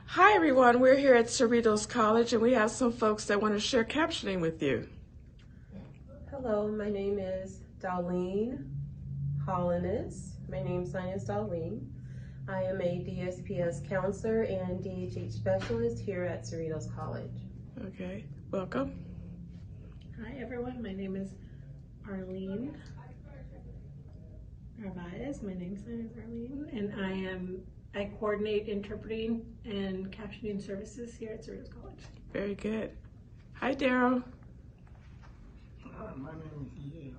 Hi everyone, we're here at Cerritos College and we have some folks that want to share captioning with you. Hello, my name is Darlene Hollinis. My name's sign is Darlene. I am a DSPS counselor and DHH specialist here at Cerritos College. Okay, welcome. Hi everyone, my name is Arlene Narvaez. My name's Arlene, and I coordinate interpreting and captioning services here at Cerritos College. Very good. Hi Darrell. My name is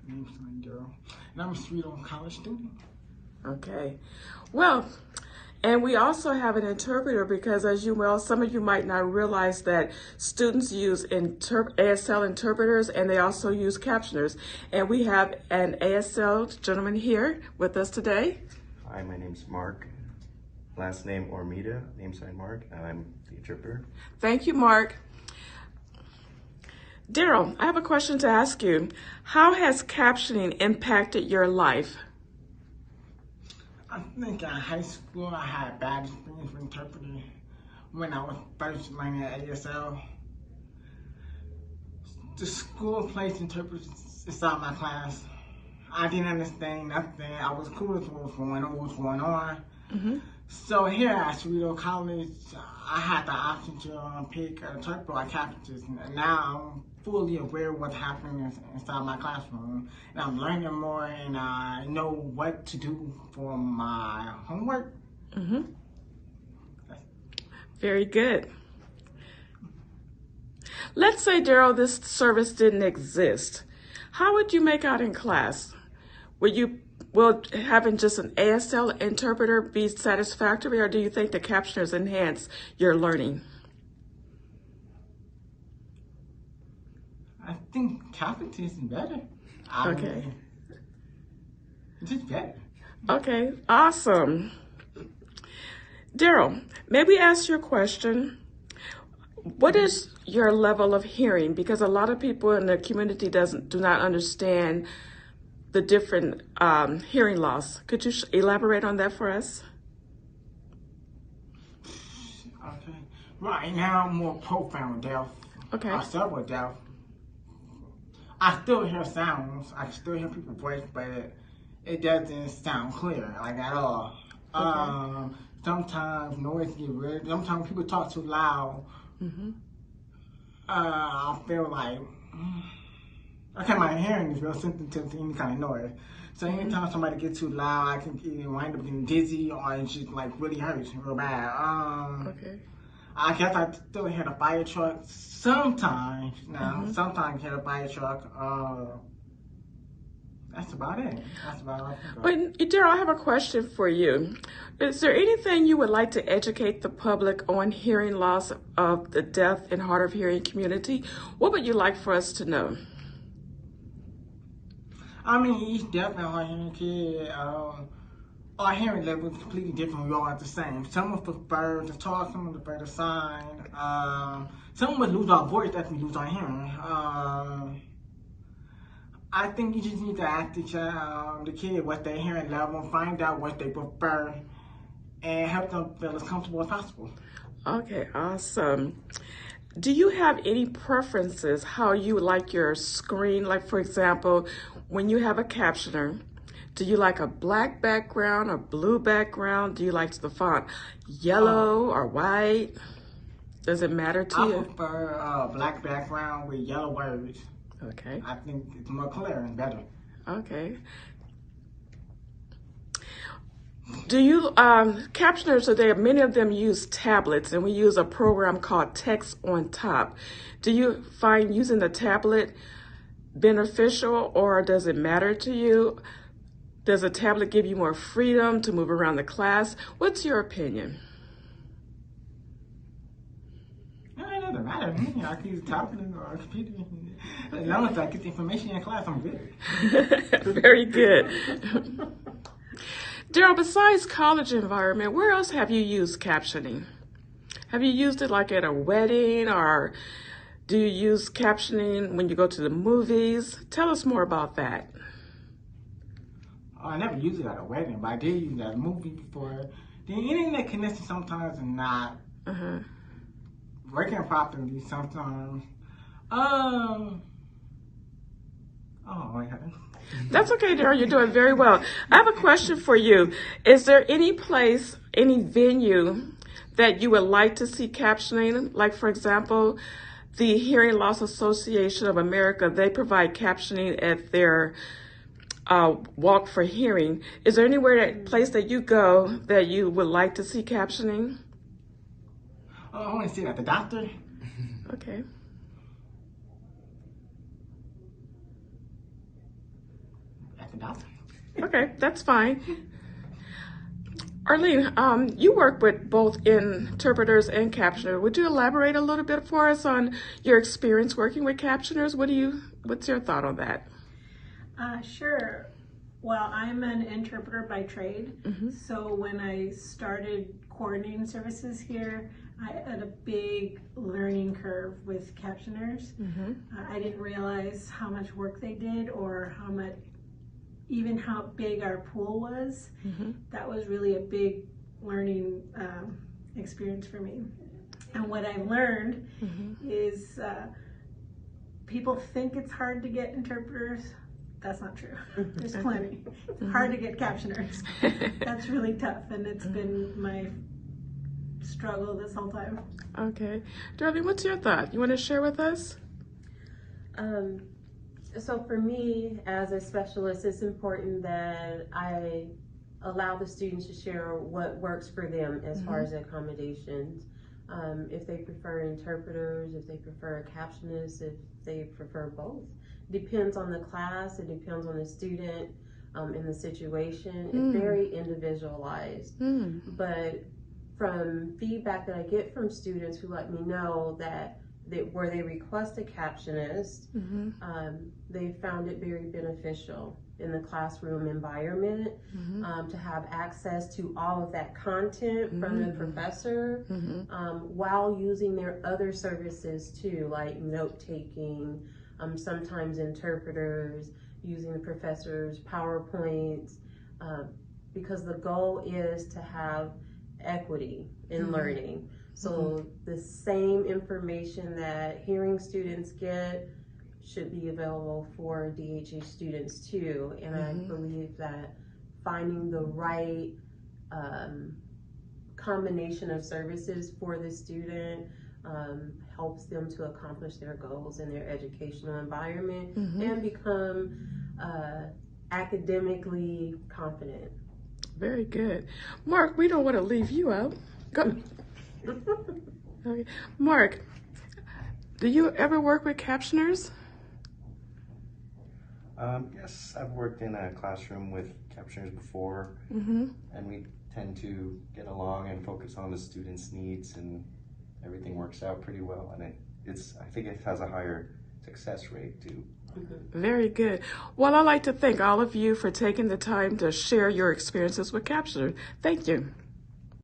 my name's Darrell, and I'm a Cerritos College student. Okay, well, and we also have an interpreter because as you well, some of you might not realize that students use ASL interpreters and they also use captioners. And we have an ASL gentleman here with us today. Hi, my name's Mark. Last name Ormida, name sign Mark, and I'm the interpreter. Thank you, Mark. Darrell, I have a question to ask you. How has captioning impacted your life? I think in high school I had a bad experience with interpreting when I was first learning ASL. The school placed interpreters inside my class. I didn't understand nothing. I was cool with what was going on. Mm-hmm. So here at Cerritos College, I had the option to pick an interpreter or captioners. And now I'm fully aware of what's happening inside my classroom. And I'm learning more and I know what to do for my homework. Mm-hmm. Very good. Let's say, Darrell, this service didn't exist. How would you make out in class? Will having just an ASL interpreter be satisfactory, or do you think the captioners enhance your learning? I think captioning is better. Okay. It's just better. Okay, awesome. Darrell, may we ask you a question? What is your level of hearing? Because a lot of people in the community do not understand the different hearing loss. Could you elaborate on that for us? Okay. Right now, I'm more profound deaf. Okay. Or several deaf. I still hear sounds. I still hear people's voice, but it doesn't sound clear, like at all. Okay. Sometimes noise get weird. Sometimes people talk too loud. Mm-hmm. I feel like my hearing is real sensitive to any kind of noise. So anytime somebody gets too loud, I can either wind up getting dizzy or it just like really hurts real bad. Okay. I guess I still hear the fire truck sometimes. Now, sometimes I hear the fire truck. That's about it. That's about all I think about. But Darrell, I have a question for you. Is there anything you would like to educate the public on hearing loss of the deaf and hard of hearing community? What would you like for us to know? I mean, each deaf and hard hearing kid, our hearing level is completely different. We all are the same. Some would prefer to talk, some would prefer to sign. Some would lose our voice after we lose our hearing. I think you just need to ask the kid what their hearing level, find out what they prefer, and help them feel as comfortable as possible. Okay, awesome. Do you have any preferences how you would like your screen? Like, for example, when you have a captioner, do you like a black background or blue background? Do you like the font yellow or white? Does it matter to you? I prefer a black background with yellow words. Okay. I think it's more clear and better. Okay. Do you, captioners, many of them use tablets, and we use a program called Text on Top. Do you find using the tablet beneficial, or does it matter to you? Does a tablet give you more freedom to move around the class? What's your opinion? It doesn't matter to me. I can use a tablet or a computer. As long as I get the information in class, I'm good. Very good. Darrell, besides college environment, where else have you used captioning? Have you used it like at a wedding, or do you use captioning when you go to the movies? Tell us more about that. I never used it at a wedding, but I did use it at a movie before. The internet connection sometimes is not working properly sometimes. Oh my God. That's okay, Darrell. You're doing very well. I have a question for you. Is there any place, any venue that you would like to see captioning? Like, for example, the Hearing Loss Association of America, they provide captioning at their Walk for Hearing. Is there anywhere place that you go that you would like to see captioning? Oh, I want to see it at the doctor. Okay. At the doctor. Okay, that's fine. Arlene, you work with both interpreters and captioners. Would you elaborate a little bit for us on your experience working with captioners? What's your thought on that? Sure. Well, I'm an interpreter by trade. So when I started coordinating services here, I had a big learning curve with captioners. I didn't realize how much work they did or even how big our pool was. That was really a big learning experience for me. And what I've learned is people think it's hard to get interpreters. That's not true. There's plenty. It's hard to get captioners. That's really tough, and it's been my struggle this whole time. Okay. Darrell, what's your thought? You want to share with us? So for me, as a specialist, it's important that I allow the students to share what works for them as far as accommodations. If they prefer interpreters, if they prefer captionists, if they prefer both. Depends on the class, it depends on the student and the situation. It's very individualized. But from feedback that I get from students who let me know that where they request a captionist, they found it very beneficial in the classroom environment to have access to all of that content from the professor while using their other services too, like note-taking, sometimes interpreters, using the professor's PowerPoints, because the goal is to have equity in learning. So the same information that hearing students get should be available for DHH students too. And I believe that finding the right combination of services for the student helps them to accomplish their goals in their educational environment and become academically confident. Very good. Mark, we don't want to leave you out. Go. Okay. Mark, do you ever work with captioners? Yes, I've worked in a classroom with captioners before, and we tend to get along and focus on the students' needs, and everything works out pretty well. And I think it has a higher success rate too. Very good. Well, I'd like to thank all of you for taking the time to share your experiences with captioners. Thank you.